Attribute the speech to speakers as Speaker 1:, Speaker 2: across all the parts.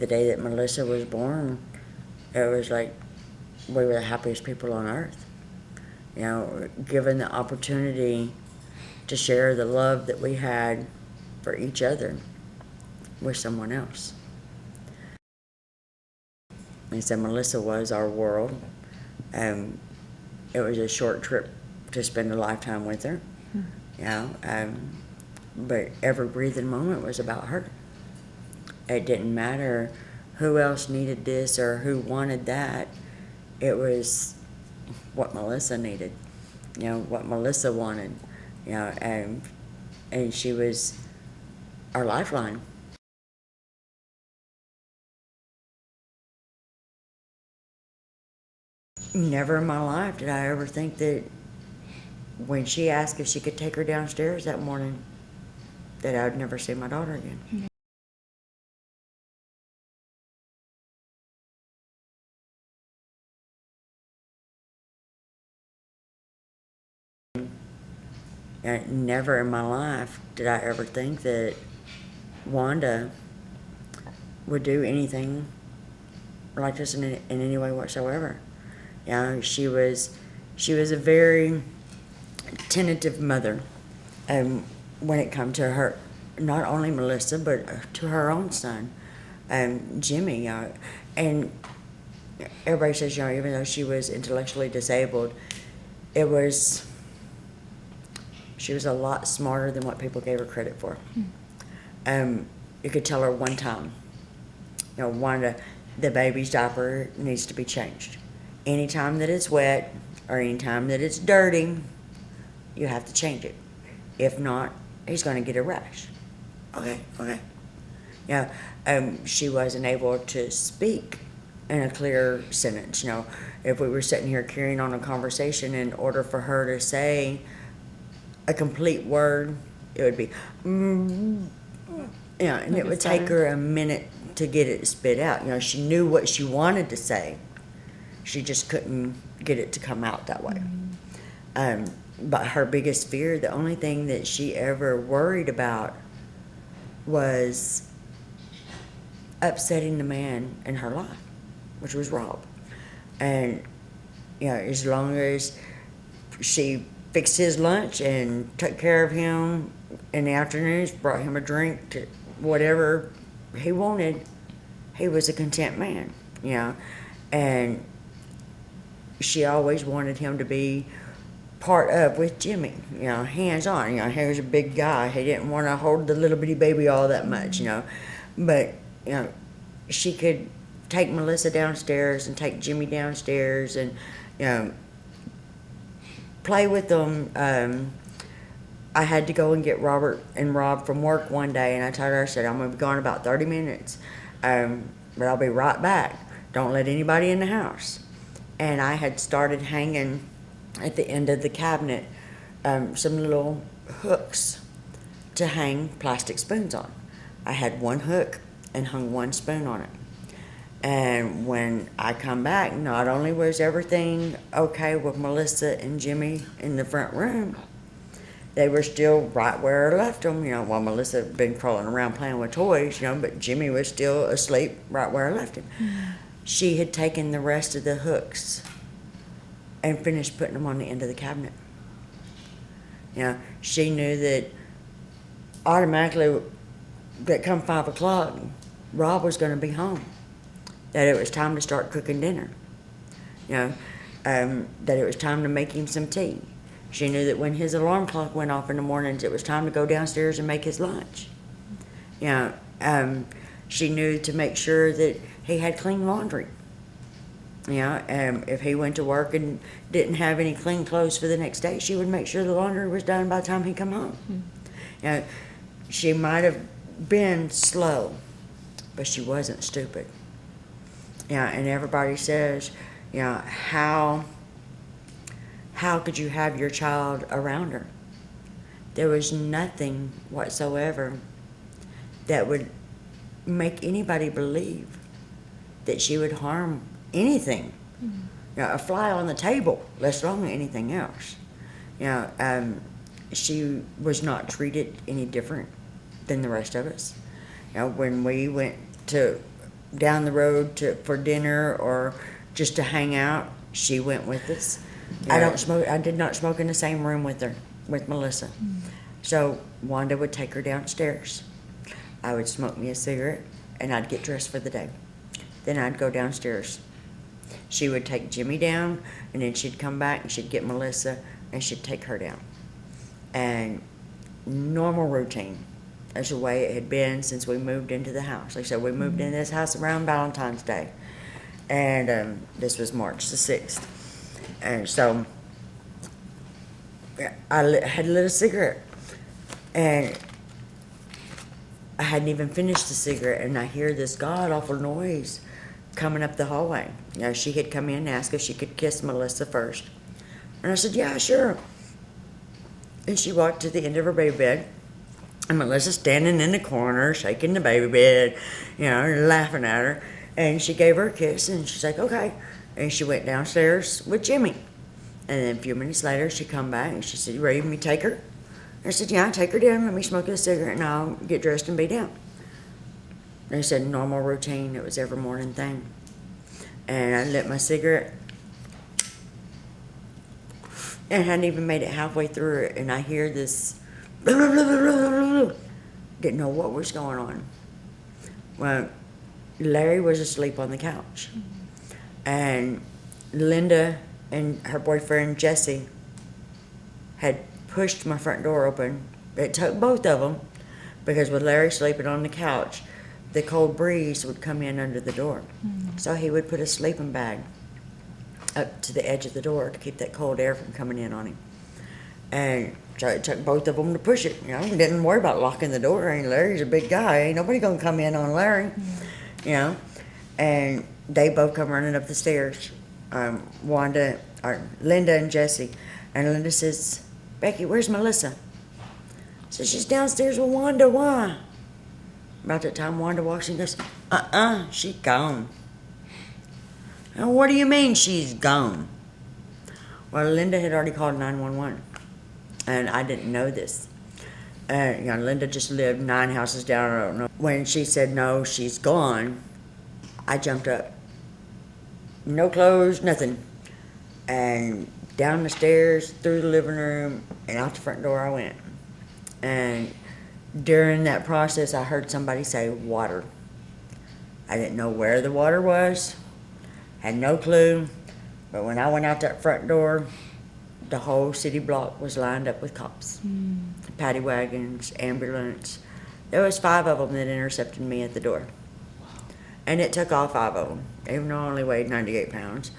Speaker 1: the day that Melissa was born, it was like we were the happiest people on earth. You know, given the opportunity to share the love that we had for each other with someone else. And so Melissa was our world. It was a short trip to spend a lifetime with her, you know, but every breathing moment was about her. It didn't matter who else needed this or who wanted that. It was what Melissa needed, you know, what Melissa wanted, you know, and she was our lifeline. Never in my life did I ever think that when she asked if she could take her downstairs that morning, that I would never see my daughter again. And never in my life did I ever think that Wanda would do anything like this in any way whatsoever. You know, she was a very tentative mother, when it come to her, not only Melissa but to her own son, Jimmy. And everybody says, you know, even though she was intellectually disabled, she was a lot smarter than what people gave her credit for. You could tell her one time, you know, Wanda, the baby's diaper needs to be changed. Anytime that it's wet or anytime that it's dirty, you have to change it. If not, he's going to get a rash. Okay. Yeah, she wasn't able to speak in a clear sentence. You know, if we were sitting here carrying on a conversation, in order for her to say a complete word, it would be, yeah, and it would take her a minute to get it spit out. You know, she knew what she wanted to say. She just couldn't get it to come out that way. But her biggest fear, the only thing that she ever worried about, was upsetting the man in her life, which was Rob. And, you know, as long as she fixed his lunch and took care of him in the afternoons, brought him a drink, to whatever he wanted, he was a content man, you know. And she always wanted him to be part of with Jimmy, you know, hands on. You know, he was a big guy. He didn't want to hold the little bitty baby all that much, you know. But, you know, she could take Melissa downstairs and take Jimmy downstairs and, you know, play with them. I had to go and get Robert and Rob from work one day, and I told her, I said, I'm going to be gone about 30 minutes, but I'll be right back. Don't let anybody in the house. And I had started hanging at the end of the cabinet some little hooks to hang plastic spoons on. I had one hook and hung one spoon on it. And when I come back, not only was everything okay with Melissa and Jimmy in the front room, they were still right where I left them, you know, while Melissa had been crawling around playing with toys, you know, but Jimmy was still asleep right where I left him. She had taken the rest of the hooks and finished putting them on the end of the cabinet. You know, she knew that automatically that come 5 o'clock, Rob was going to be home, that it was time to start cooking dinner, you know, that it was time to make him some tea. She knew that when his alarm clock went off in the mornings, it was time to go downstairs and make his lunch. You know, she knew to make sure that he had clean laundry. You know, if he went to work and didn't have any clean clothes for the next day, she would make sure the laundry was done by the time he come home. You know, she might have been slow, but she wasn't stupid. Yeah, and everybody says, you know, how could you have your child around her? There was nothing whatsoever that would make anybody believe that she would harm anything. You know, a fly on the table, less alone anything else. You know, she was not treated any different than the rest of us. You know, when we went to down the road for dinner or just to hang out, she went with us. I don't smoke. I did not smoke in the same room with her, with Melissa. So Wanda would take her downstairs. I would smoke me a cigarette, and I'd get dressed for the day. Then I'd go downstairs. She would take Jimmy down, and then she'd come back and she'd get Melissa, and she'd take her down. And normal routine. That's the way it had been since we moved into the house. Like I said, we moved into this house around Valentine's Day. And this was March the 6th. And so I had lit a cigarette. And I hadn't even finished the cigarette, and I hear this god-awful noise coming up the hallway. You know, she had come in and asked if she could kiss Melissa first. And I said, yeah, sure. And she walked to the end of her baby bed, and Melissa's standing in the corner, shaking the baby bed, you know, laughing at her. And she gave her a kiss, and she's like, okay. And she went downstairs with Jimmy. And then a few minutes later, she come back, and she said, you ready for me to take her? I said, yeah, take her down, let me smoke a cigarette, and I'll get dressed and be down. They said normal routine, it was every morning thing. And I lit my cigarette, and I hadn't even made it halfway through it, and I hear this, blah, blah, blah, blah, blah, blah. Didn't know what was going on. Well, Larry was asleep on the couch, and Linda and her boyfriend Jesse had pushed my front door open. It took both of them, because with Larry sleeping on the couch, the cold breeze would come in under the door. So he would put a sleeping bag up to the edge of the door to keep that cold air from coming in on him. And so it took both of them to push it. You know, we didn't worry about locking the door. I mean, Larry's a big guy. Ain't nobody gonna come in on Larry. You know, and they both come running up the stairs. Linda and Jesse, and Linda says, Becky, where's Melissa? So she's downstairs with Wanda. Why? About that time, Wanda walks in and goes, she's gone. Now, what do you mean she's gone? Well, Linda had already called 911, and I didn't know this. You know, Linda just lived 9 houses down, I don't know. When she said, no, she's gone, I jumped up. No clothes, nothing. And down the stairs, through the living room, and out the front door I went. And during that process, I heard somebody say, water. I didn't know where the water was, had no clue. But when I went out that front door, the whole city block was lined up with cops. Paddy wagons, ambulance. There was 5 of them that intercepted me at the door. And it took all 5 of them, even though I only weighed 98 pounds.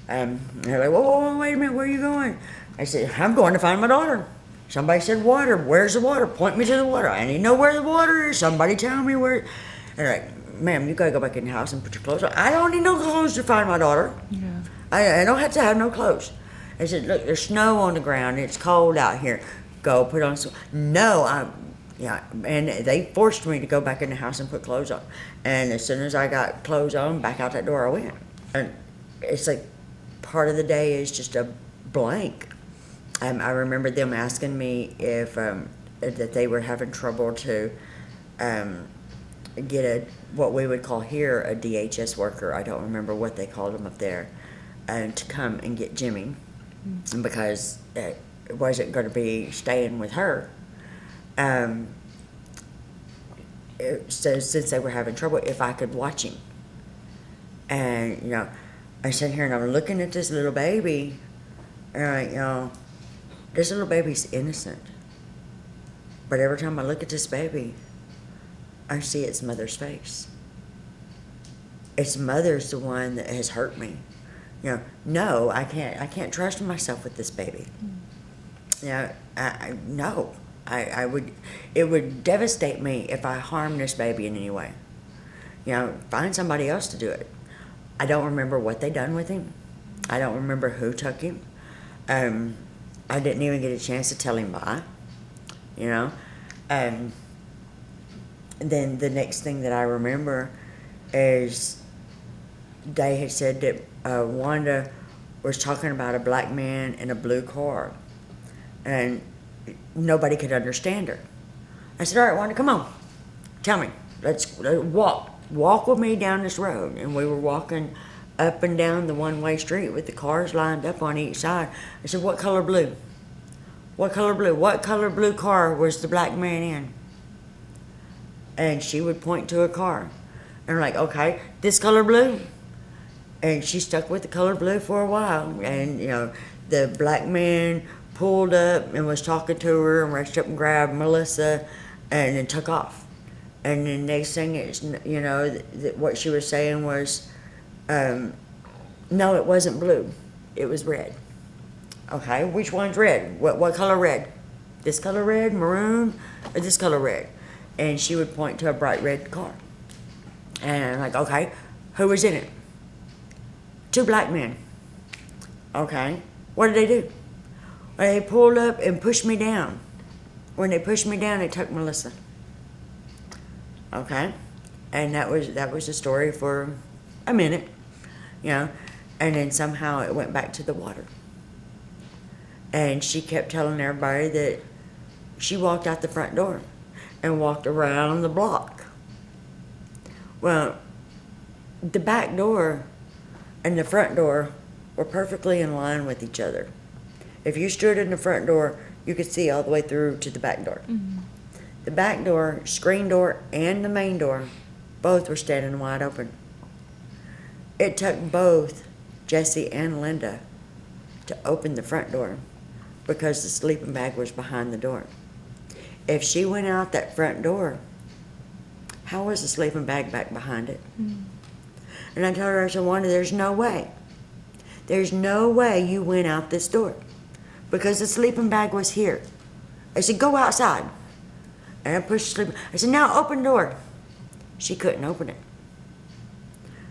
Speaker 1: They're like, whoa, wait a minute, where are you going? I said, I'm going to find my daughter. Somebody said water. Where's the water? Point me to the water. I need to know where the water is. Somebody tell me where. And they're like, ma'am, you gotta go back in the house and put your clothes on. I don't need no clothes to find my daughter. Yeah. I don't have to have no clothes. I said, look, there's snow on the ground. It's cold out here. Go put on some. No, yeah. And they forced me to go back in the house and put clothes on. And as soon as I got clothes on, back out that door I went. And it's like part of the day is just a blank. I remember them asking me if that they were having trouble to get what we would call here a DHS worker. I don't remember what they called them up there, to come and get Jimmy, because it wasn't going to be staying with her. So since they were having trouble, if I could watch him. And, you know, I sit here and I'm looking at this little baby, and, you know, this little baby's innocent. But every time I look at this baby, I see its mother's face. Its mother's the one that has hurt me. You know, no, I can't trust myself with this baby. You know, no. It would devastate me if I harmed this baby in any way. You know, find somebody else to do it. I don't remember what they done with him. I don't remember who took him. I didn't even get a chance to tell him bye. You know, then the next thing that I remember is they had said that Wanda was talking about a black man in a blue car, and nobody could understand her. I said, all right, Wanda, come on. Tell me. Let's walk. walk with me down this road. And we were walking up and down the one-way street with the cars lined up on each side. I said, what color blue? What color blue? What color blue car was the black man in? And she would point to a car. And I'm like, okay, this color blue? And she stuck with the color blue for a while. And, the black man pulled up and was talking to her and reached up and grabbed Melissa and then took off. And the next thing is, what she was saying was, no, it wasn't blue. It was red. Okay, which one's red? What color red? This color red, maroon, or this color red? And she would point to a bright red car. And I'm like, okay, who was in it? 2 black men. Okay, what did they do? Well, they pulled up and pushed me down. When they pushed me down, they took Melissa. Okay, and that was the story for a minute, and then somehow it went back to the water. And she kept telling everybody that she walked out the front door and walked around the block. Well, the back door and the front door were perfectly in line with each other. If you stood in the front door, you could see all the way through to the back door. Mm-hmm. The back door, screen door, and the main door, both were standing wide open. It took both Jesse and Linda to open the front door because the sleeping bag was behind the door. If she went out that front door, how was the sleeping bag back behind it? Mm-hmm. And I told her, I said, Wanda, there's no way. There's no way you went out this door because the sleeping bag was here. I said, go outside. And I pushed the sleeping bag. I said, now open the door. She couldn't open it.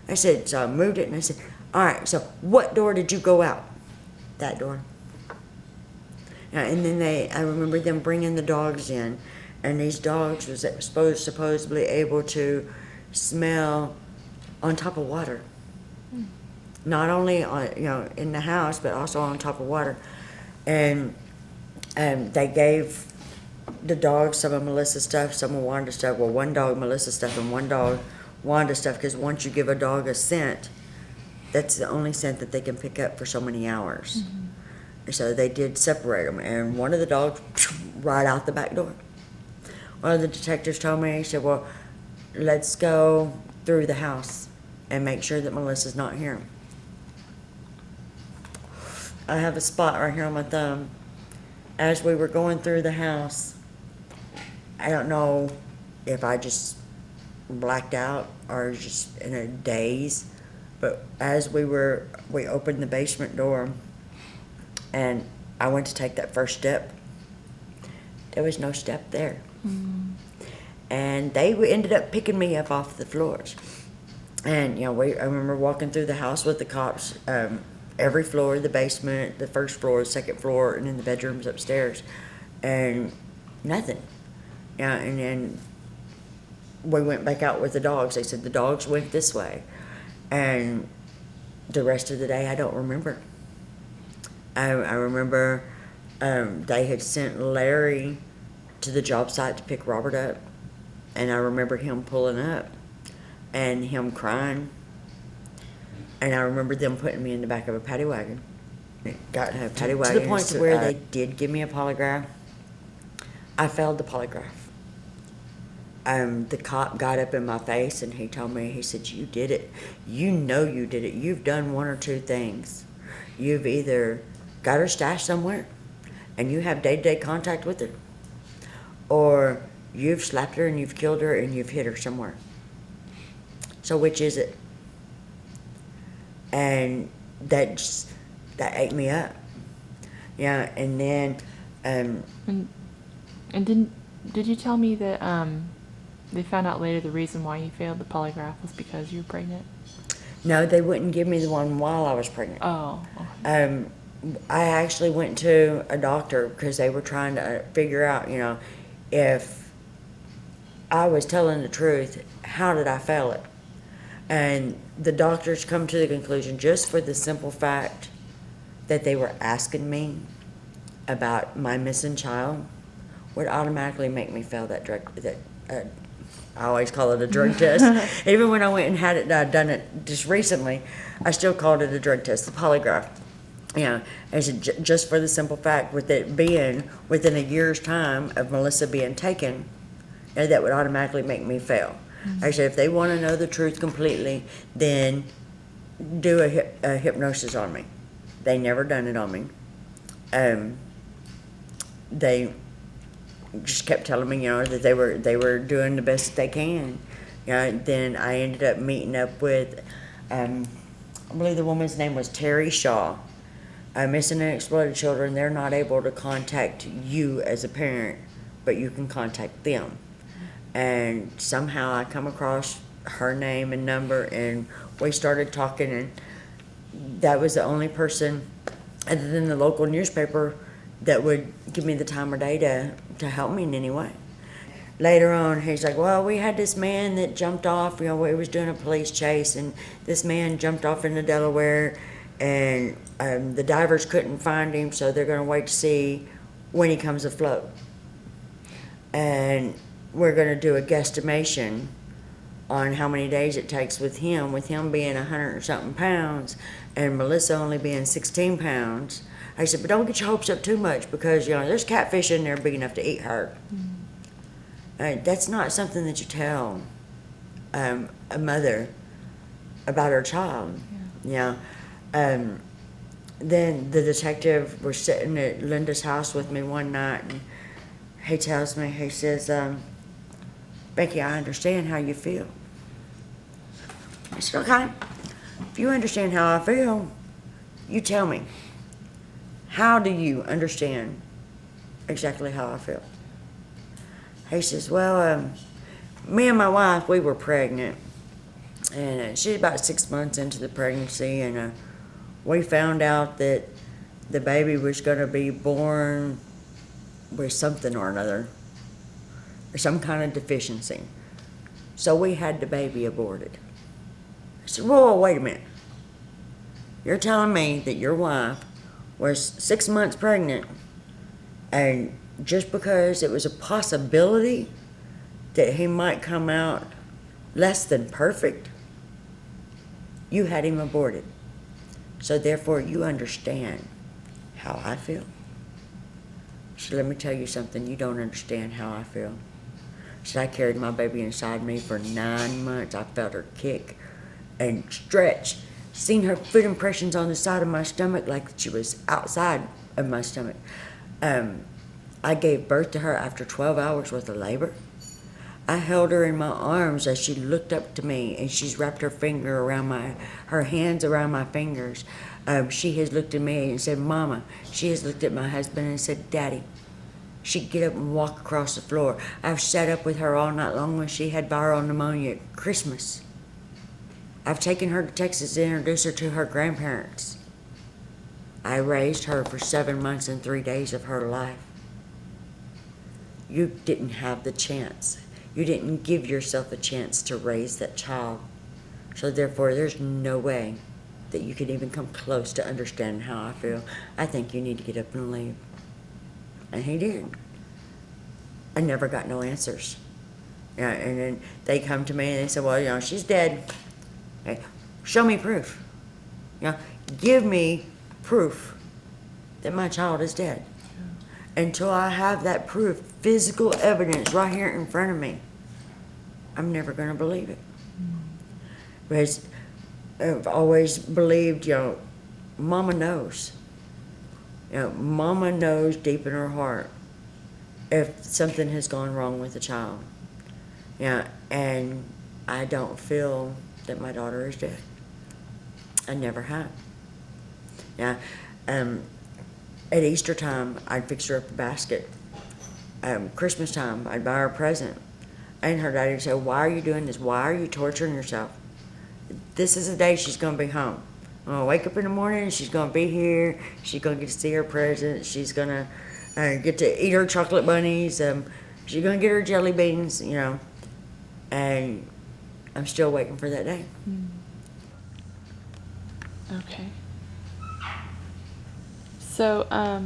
Speaker 1: I said, so I moved it and I said, all right, so what door did you go out? That door. And then I remember them bringing the dogs in, and these dogs was supposedly able to smell on top of water. Not only in the house, but also on top of water. And they gave the dogs some of Melissa's stuff, some of Wanda's stuff. Well, one dog Melissa's stuff and one dog Wanda's stuff, because once you give a dog a scent, that's the only scent that they can pick up for so many hours. Mm-hmm. So they did separate them, and one of the dogs right out the back door. One of the detectives told me, he said, well, let's go through the house and make sure that Melissa's not here. I have a spot right here on my thumb. As we were going through the house, I don't know if I just blacked out or just in a daze, but as we opened the basement door and I went to take that first step, there was no step there. Mm. And they ended up picking me up off the floors. And, I remember walking through the house with the cops, every floor, the basement, the first floor, second floor, and then the bedrooms upstairs, and nothing. And then we went back out with the dogs. They said the dogs went this way. And the rest of the day, I don't remember. I remember they had sent Larry to the job site to pick Robert up. And I remember him pulling up and him crying. And I remember them putting me in the back of a paddy wagon. Got in a paddy wagon. To the point where they did give me a polygraph. I failed the polygraph. The cop got up in my face and he told me, he said, you did it. You know you did it. You've done one or two things. You've either got her stashed somewhere and you have day-to-day contact with her, or you've slapped her and you've killed her and you've hit her somewhere. So which is it? And that ate me up. Yeah, and then
Speaker 2: and did you tell me that they found out later the reason why you failed the polygraph was because you were pregnant?
Speaker 1: No, they wouldn't give me the one while I was pregnant.
Speaker 2: Oh. Okay.
Speaker 1: I actually went to a doctor because they were trying to figure out, if I was telling the truth, how did I fail it? And the doctors come to the conclusion, just for the simple fact that they were asking me about my missing child, would automatically make me fail that I always call it a drug test. Even when I went and had it done it just recently, I still called it a drug test, the polygraph. Yeah, I said, just for the simple fact with it being within a year's time of Melissa being taken, that would automatically make me fail. I said, if they want to know the truth completely, then do a hypnosis on me. They never done it on me. They just kept telling me, that they were doing the best that they can. Then I ended up meeting up with, I believe the woman's name was Terry Shaw. Missing and exploited children, they're not able to contact you as a parent, but you can contact them. And somehow I come across her name and number, and we started talking, and that was the only person, other than the local newspaper, that would give me the time of day to help me in any way. Later on, he's like, well, we had this man that jumped off, we was doing a police chase, and this man jumped off into Delaware, and the divers couldn't find him, so they're going to wait to see when he comes afloat. And we're going to do a guesstimation on how many days it takes with him being 100 and something pounds, and Melissa only being 16 pounds. I said, but don't get your hopes up too much, because there's catfish in there big enough to eat her. That's not something that you tell a mother about her child. Then the detective was sitting at Linda's house with me one night, and he tells me, he says, Becky, I understand how you feel. I said, okay, if you understand how I feel, you tell me. How do you understand exactly how I feel? He says, well, me and my wife, we were pregnant, and she's about 6 months into the pregnancy, and we found out that the baby was going to be born with something or another, or some kind of deficiency. So we had the baby aborted. I said, whoa, wait a minute. You're telling me that your wife was 6 months pregnant, and just because it was a possibility that he might come out less than perfect, you had him aborted. So therefore you understand how I feel. So let me tell you something, you don't understand how I feel. So I carried my baby inside me for 9 months. I felt her kick and stretch, seen her foot impressions on the side of my stomach like she was outside of my stomach. I gave birth to her after 12 hours worth of labor. I held her in my arms as she looked up to me, and she's wrapped her her hands around my fingers. She has looked at me and said, Mama. She has looked at my husband and said, Daddy. She'd get up and walk across the floor. I've sat up with her all night long when she had viral pneumonia at Christmas. I've taken her to Texas to introduce her to her grandparents. I raised her for 7 months and 3 days of her life. You didn't have the chance. You didn't give yourself a chance to raise that child. So therefore, there's no way that you could even come close to understanding how I feel. I think you need to get up and leave. And he did. I never got no answers. And then they come to me and they say, well, she's dead. Okay. Show me proof. Give me proof that my child is dead. Until I have that proof, physical evidence right here in front of me, I'm never going to believe it. Because I've always believed, Mama knows. Mama knows deep in her heart if something has gone wrong with the child. And I don't feel that my daughter is dead. I never have. At Easter time, I'd fix her up a basket. Christmas time, I'd buy her a present. And her daddy would say, why are you doing this? Why are you torturing yourself? This is the day she's going to be home. I'm going to wake up in the morning and she's going to be here. She's going to get to see her presents. She's going to get to eat her chocolate bunnies. She's going to get her jelly beans, And I'm still waiting for that day.
Speaker 2: Okay. So, I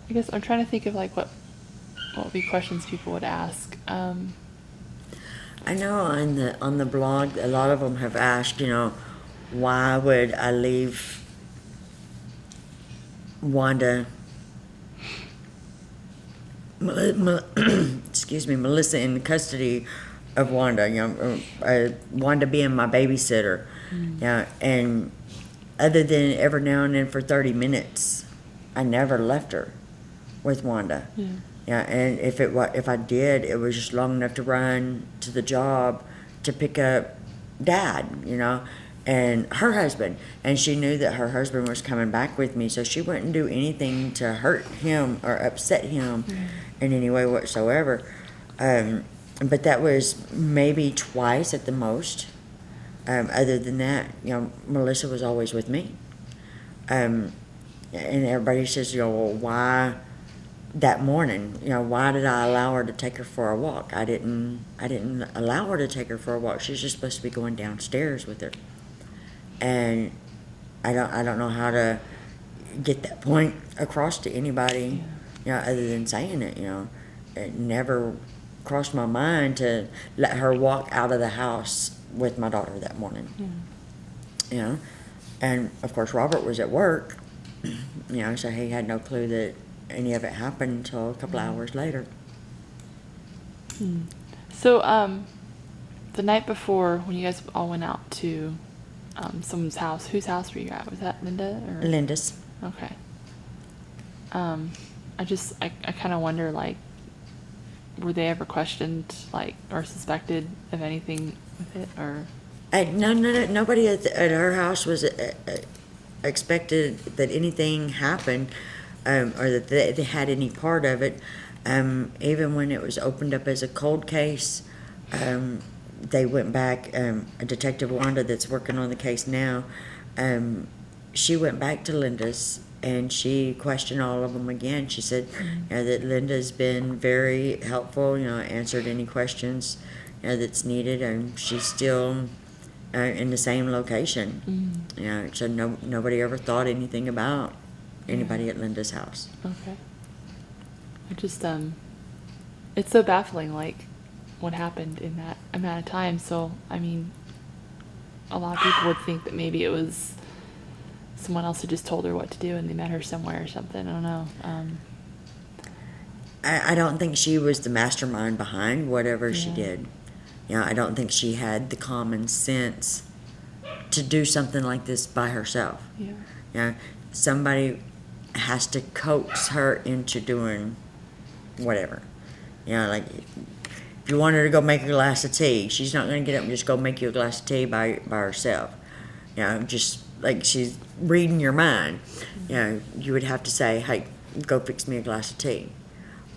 Speaker 2: guess I'm trying to think of what what would be questions people would ask?
Speaker 1: I know on the blog, a lot of them have asked, why would I leave Wanda, excuse me, Melissa in custody of Wanda, Wanda being my babysitter, and other than every now and then for 30 minutes, I never left her with Wanda.
Speaker 2: Yeah.
Speaker 1: Yeah, and if I did, it was just long enough to run to the job to pick up Dad, and her husband. And she knew that her husband was coming back with me, so she wouldn't do anything to hurt him or upset him in any way whatsoever. But that was maybe twice at the most. Other than that, Melissa was always with me. And everybody says, well, why? That morning, why did I allow her to take her for a walk? I didn't allow her to take her for a walk. She's just supposed to be going downstairs with her. And I don't know how to get that point across to anybody, other than saying it, It never crossed my mind to let her walk out of the house with my daughter that morning. And of course Robert was at work, so he had no clue that any of it happened until a couple hours later.
Speaker 2: So, the night before, when you guys all went out to someone's house, whose house were you at? Was that Linda or
Speaker 1: Linda's.
Speaker 2: Okay. I kind of wonder, like, were they ever questioned, like, or suspected of anything with it, or?
Speaker 1: No, nobody at our house was expected that anything happened, or that they had any part of it. Even when it was opened up as a cold case, they went back. Detective Wanda, that's working on the case now, she went back to Linda's and she questioned all of them again. She said that Linda's been very helpful, answered any questions that's needed, and she's still in the same location. So nobody ever thought anything about anybody at Linda's house.
Speaker 2: Okay. I just, it's so baffling, like, what happened in that amount of time. So, I mean, a lot of people would think that maybe it was someone else who just told her what to do and they met her somewhere or something. I don't know.
Speaker 1: I don't think she was the mastermind behind whatever she did. I don't think she had the common sense to do something like this by herself. Somebody has to coax her into doing whatever. Like, if you want her to go make a glass of tea, she's not going to get up and just go make you a glass of tea by herself. Just like she's reading your mind. You would have to say, hey, go fix me a glass of tea.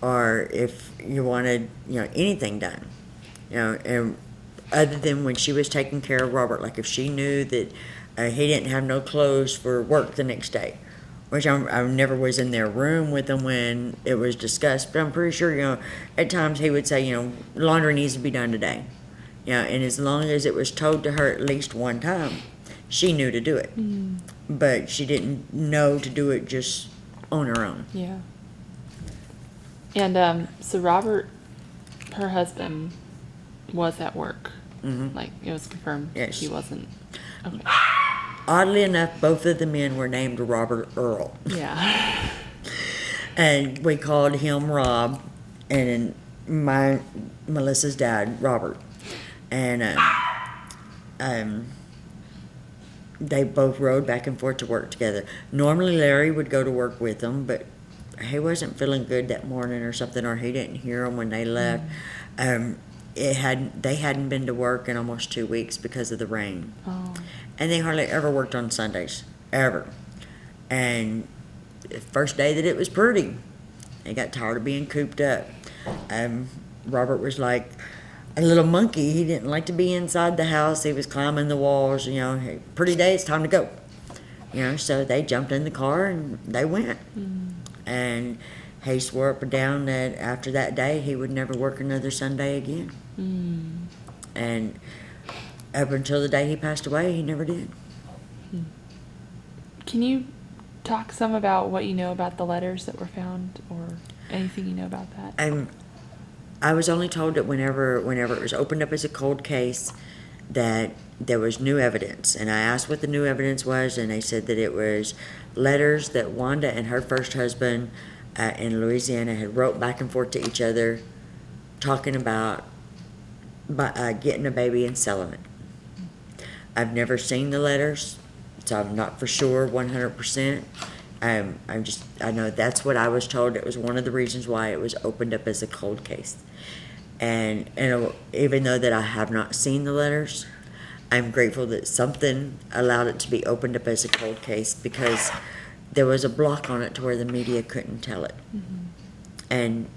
Speaker 1: Or if you wanted, anything done. And other than when she was taking care of Robert, like if she knew that he didn't have no clothes for work the next day, which I never was in their room with him when it was discussed, but I'm pretty sure, at times he would say, laundry needs to be done today. And as long as it was told to her at least one time, she knew to do it. But she didn't know to do it just on her own.
Speaker 2: Yeah. And so Robert, her husband, was at work. Like, it was confirmed he wasn't. Okay.
Speaker 1: Oddly enough, both of the men were named Robert Earl.
Speaker 2: Yeah.
Speaker 1: And we called him Rob, and Melissa's dad, Robert. And they both rode back and forth to work together. Normally Larry would go to work with them, but he wasn't feeling good that morning or something, or he didn't hear them when they left. They hadn't been to work in almost 2 weeks because of the rain. And they hardly ever worked on Sundays, ever. And the first day that it was pretty, they got tired of being cooped up. Robert was like a little monkey. He didn't like to be inside the house. He was climbing the walls, hey, pretty day, it's time to go. So they jumped in the car and they went. And he swore up and down that after that day, he would never work another Sunday again. And up until the day he passed away, he never did.
Speaker 2: Can you talk some about what you know about the letters that were found, or? Anything you know about that?
Speaker 1: I was only told that whenever it was opened up as a cold case, that there was new evidence. And I asked what the new evidence was, and they said that it was letters that Wanda and her first husband in Louisiana had wrote back and forth to each other, talking about getting a baby and selling it. I've never seen the letters, so I'm not for sure 100%. I know that's what I was told. It was one of the reasons why it was opened up as a cold case. And even though that I have not seen the letters, I'm grateful that something allowed it to be opened up as a cold case, because there was a block on it to where the media couldn't tell it. And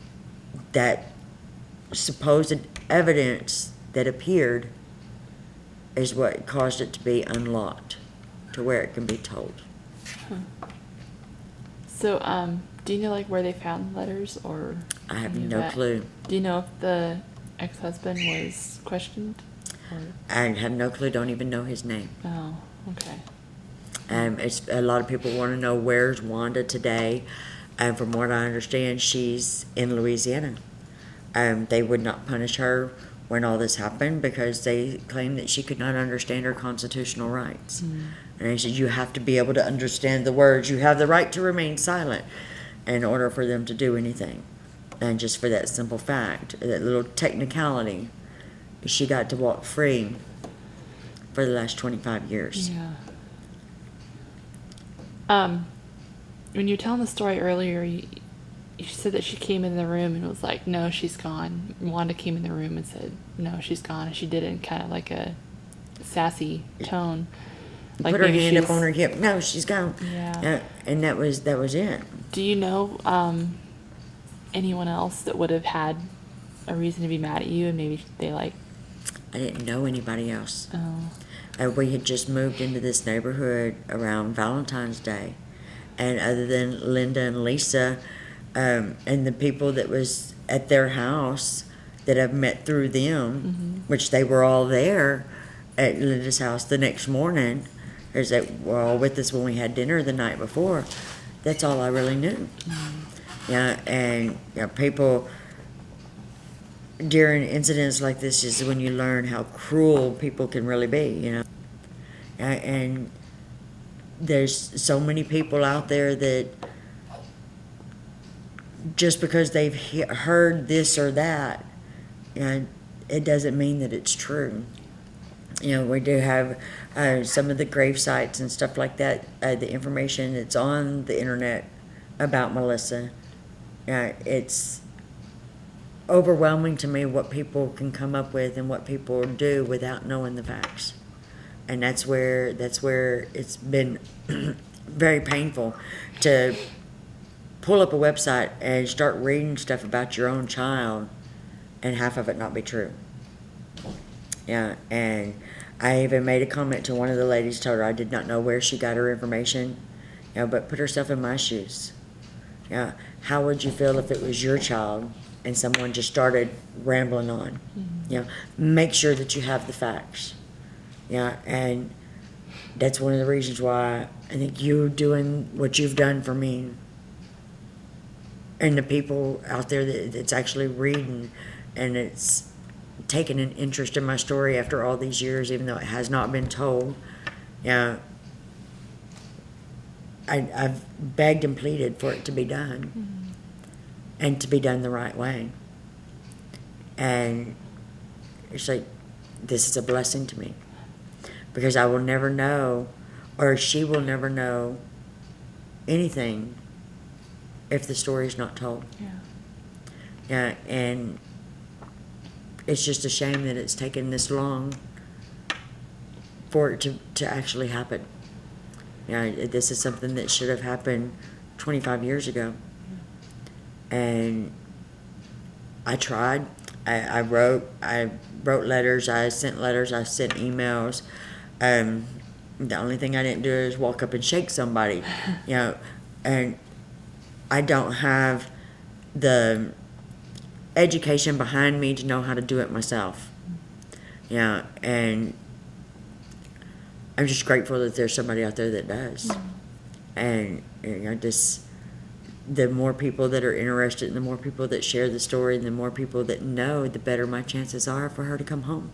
Speaker 1: that supposed evidence that appeared is what caused it to be unlocked to where it can be told.
Speaker 2: So, do you know like where they found the letters, or?
Speaker 1: I have
Speaker 2: any of
Speaker 1: no
Speaker 2: that?
Speaker 1: clue.
Speaker 2: Do you know if the ex-husband was questioned? Or?
Speaker 1: I have no clue, don't even know his name.
Speaker 2: Oh, okay.
Speaker 1: It's a lot of people want to know where's Wanda today. And from what I understand, she's in Louisiana. They would not punish her when all this happened because they claimed that she could not understand her constitutional rights. And they said, you have to be able to understand the words. You have the right to remain silent in order for them to do anything. And just for that simple fact, that little technicality, she got to walk free for the last 25 years.
Speaker 2: Yeah. When you were telling the story earlier, you said that she came in the room and was like, no, she's gone. Wanda came in the room and said, no, she's gone. And she did it in kind of like a sassy tone. Like
Speaker 1: Put her
Speaker 2: maybe
Speaker 1: hand up
Speaker 2: she's-
Speaker 1: on her hip. No, she's gone.
Speaker 2: Yeah.
Speaker 1: And that was it.
Speaker 2: Do you know anyone else that would have had a reason to be mad at you, and maybe they like,
Speaker 1: I didn't know anybody else.
Speaker 2: oh,
Speaker 1: We had just moved into this neighborhood around Valentine's Day. And other than Linda and Lisa, and the people that was at their house that I've met through them, which they were all there at Linda's house the next morning, is that were all with us when we had dinner the night before. That's all I really knew. Yeah, and people during incidents like this is when you learn how cruel people can really be, and there's so many people out there that just because they've heard this or that, it doesn't mean that it's true. We do have some of the grave sites and stuff like that, the information that's on the internet about Melissa. It's overwhelming to me what people can come up with and what people do without knowing the facts. And that's where it's been very painful to pull up a website and start reading stuff about your own child and half of it not be true. Yeah, and I even made a comment to one of the ladies, told her I did not know where she got her information, but put herself in my shoes. Yeah, how would you feel if it was your child and someone just started rambling on? Make sure that you have the facts. Yeah, and that's one of the reasons why I think you doing what you've done for me and the people out there that's actually reading and it's taking an interest in my story after all these years, even though it has not been told. I've begged and pleaded for it to be done and to be done the right way. And it's like, this is a blessing to me. Because I will never know, or she will never know anything if the story's not told. Yeah, and it's just a shame that it's taken this long for it to actually happen. This is something that should have happened 25 years ago. And I tried. I wrote letters, I sent emails. The only thing I didn't do is walk up and shake somebody, and I don't have the education behind me to know how to do it myself. And I'm just grateful that there's somebody out there that does. And the more people that are interested and the more people that share the story and the more people that know, the better my chances are for her to come home.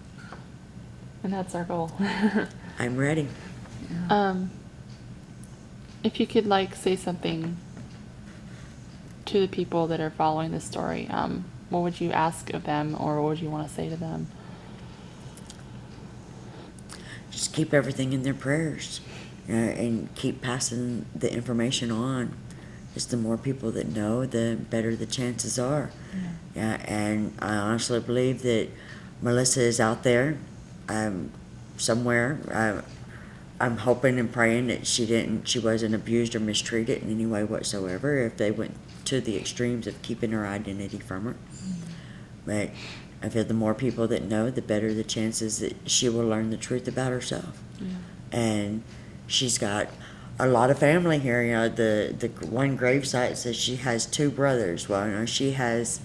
Speaker 2: And that's our goal.
Speaker 1: I'm ready.
Speaker 2: If you could like say something to the people that are following this story, what would you ask of them, or what would you want to say to them?
Speaker 1: Just keep everything in their prayers, and keep passing the information on. Just the more people that know, the better the chances are. Yeah, and I honestly believe that Melissa is out there, somewhere. I'm hoping and praying that she wasn't abused or mistreated in any way whatsoever. If they went to the extremes of keeping her identity from her, but I feel the more people that know, the better the chances that she will learn the truth about herself. And she's got a lot of family here. You know, the one gravesite says she has 2 brothers. Well, you know, she has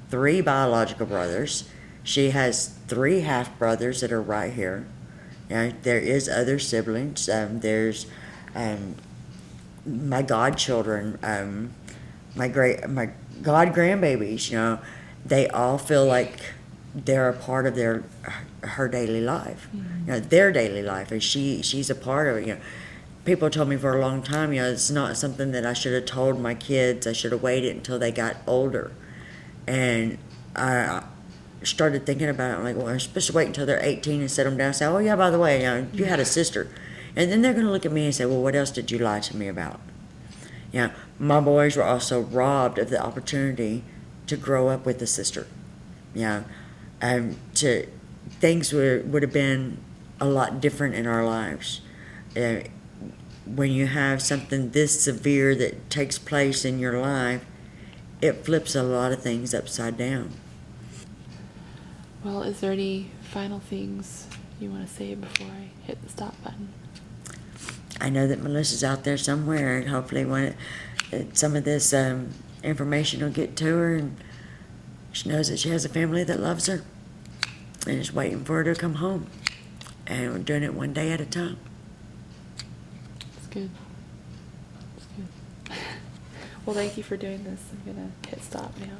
Speaker 1: 3 biological brothers. She has 3 half brothers that are right here. You know, there is other siblings. There's my godchildren, my god grandbabies. You know, they all feel like they're a part of her daily life. You know, their daily life, and she's a part of it. You know, people told me for a long time, you know, it's not something that I should have told my kids. I should have waited until they got older. And I started thinking about it. I'm like, well, I'm supposed to wait until they're 18 and sit them down and say, oh, yeah, by the way, you know, you had a sister. And then they're going to look at me and say, well, what else did you lie to me about? You know, my boys were also robbed of the opportunity to grow up with a sister. You know, things would have been a lot different in our lives. When you have something this severe that takes place in your life, it flips a lot of things upside down.
Speaker 2: Well, is there any final things you want to say before I hit the stop button?
Speaker 1: I know that Melissa's out there somewhere, and hopefully when some of this information will get to her, and she knows that she has a family that loves her and is waiting for her to come home. And we're doing it one day at a time.
Speaker 2: It's good. It's good. Well, thank you for doing this. I'm going to hit stop now.